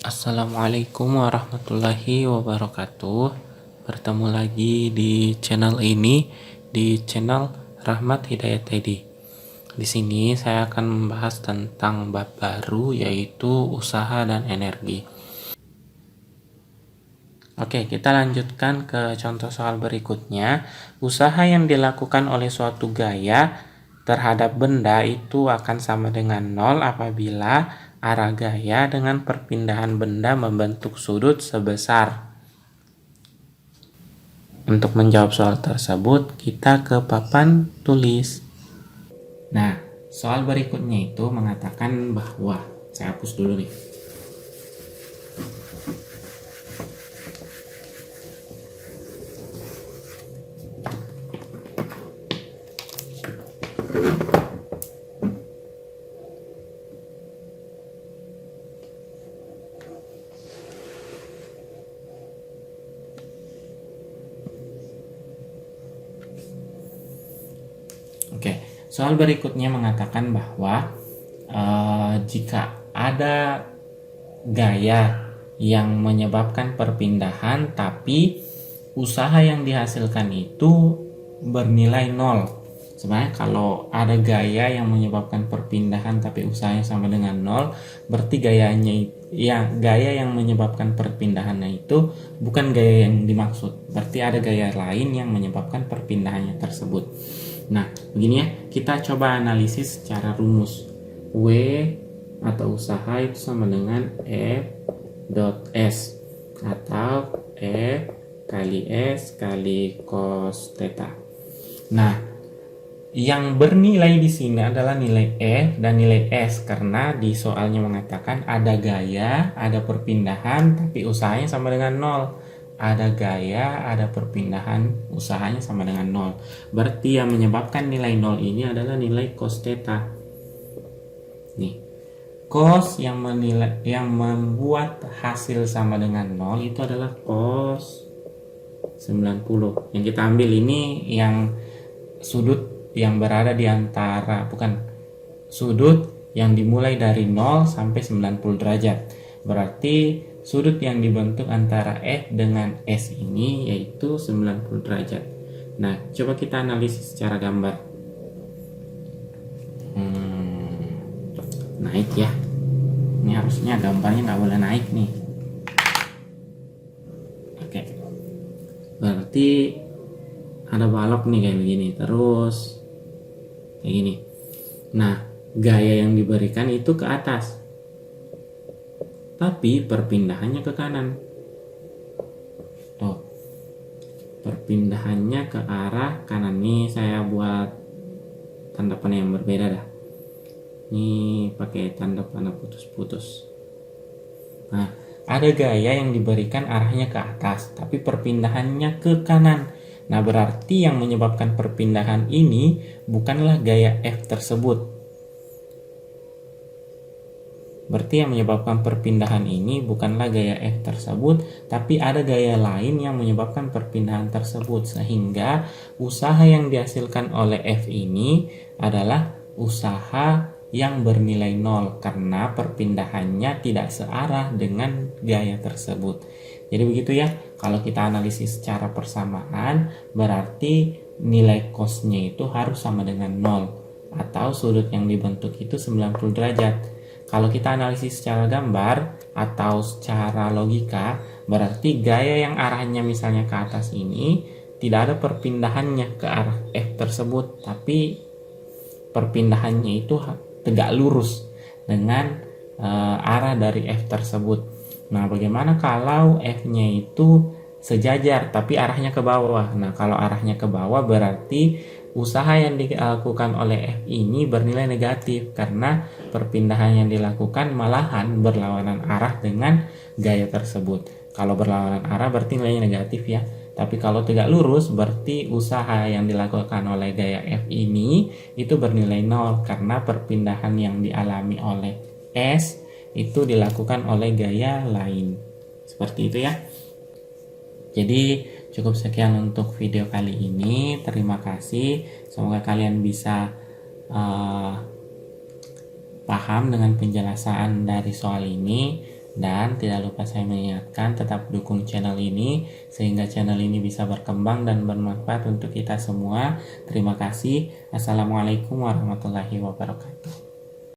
Assalamualaikum warahmatullahi wabarakatuh. Bertemu lagi di channel ini, di channel Rahmat Hidayat Teddy. Di sini saya akan membahas tentang bab baru, yaitu usaha dan energi. Oke, kita lanjutkan ke contoh soal berikutnya. Usaha yang dilakukan oleh suatu gaya terhadap benda itu akan sama dengan 0 apabila arah gaya dengan perpindahan benda membentuk sudut sebesar. Untuk menjawab soal tersebut, kita ke papan tulis. Nah, soal berikutnya itu mengatakan bahwa, saya hapus dulu nih. Oke, soal berikutnya mengatakan bahwa jika ada gaya yang menyebabkan perpindahan tapi usaha yang dihasilkan itu bernilai 0. Sebenarnya kalau ada gaya yang menyebabkan perpindahan tapi usahanya sama dengan 0, berarti gaya yang menyebabkan perpindahannya itu bukan gaya yang dimaksud. Berarti ada gaya lain yang menyebabkan perpindahannya tersebut. Nah, begini ya, kita coba analisis secara rumus. W atau usaha itu sama dengan F dot S atau F kali S kali cos theta. Nah, yang bernilai di sini adalah nilai F dan nilai S karena di soalnya mengatakan ada gaya, ada perpindahan, tapi usahanya sama dengan 0. Ada gaya, ada perpindahan, usahanya sama dengan 0. Berarti yang menyebabkan nilai 0 ini adalah nilai cos theta. Nih, cos yang membuat hasil sama dengan 0 itu adalah cos 90. Yang kita ambil ini yang sudut yang berada di antara, bukan sudut yang dimulai dari 0 sampai 90 derajat. Berarti sudut yang dibentuk antara F dengan S ini yaitu 90 derajat. Nah, coba kita analisis secara gambar. Naik ya. Ini harusnya gambarnya nggak boleh naik nih. Oke. Berarti ada balok nih kayak begini. Terus kayak gini. Nah, gaya yang diberikan itu ke atas. Tapi perpindahannya ke kanan. Tuh. Perpindahannya ke arah kanan. Nih saya buat tanda panah yang berbeda dah. Ini pakai tanda panah putus-putus. Nah, ada gaya yang diberikan arahnya ke atas, tapi perpindahannya ke kanan. Nah, berarti yang menyebabkan perpindahan ini bukanlah gaya F tersebut. Berarti yang menyebabkan perpindahan ini bukanlah gaya F tersebut, tapi ada gaya lain yang menyebabkan perpindahan tersebut. Sehingga usaha yang dihasilkan oleh F ini adalah usaha yang bernilai 0 karena perpindahannya tidak searah dengan gaya tersebut. Jadi begitu ya, kalau kita analisis secara persamaan berarti nilai cosnya itu harus sama dengan 0 atau sudut yang dibentuk itu 90 derajat. Kalau kita analisis secara gambar atau secara logika, berarti gaya yang arahnya misalnya ke atas ini tidak ada perpindahannya ke arah F tersebut, tapi perpindahannya itu tegak lurus dengan arah dari F tersebut. Nah, bagaimana kalau F-nya itu sejajar tapi arahnya ke bawah? Nah, kalau arahnya ke bawah berarti usaha yang dilakukan oleh F ini bernilai negatif karena perpindahan yang dilakukan malahan berlawanan arah dengan gaya tersebut. Kalau berlawanan arah berarti nilainya negatif ya. Tapi kalau tegak lurus berarti usaha yang dilakukan oleh gaya F ini itu bernilai 0 karena perpindahan yang dialami oleh S itu dilakukan oleh gaya lain. Seperti itu ya. Jadi cukup sekian untuk video kali ini. Terima kasih. Semoga kalian bisa paham dengan penjelasan dari soal ini. Dan tidak lupa saya mengingatkan tetap dukung channel ini sehingga channel ini bisa berkembang dan bermanfaat untuk kita semua. Terima kasih. Assalamualaikum warahmatullahi wabarakatuh.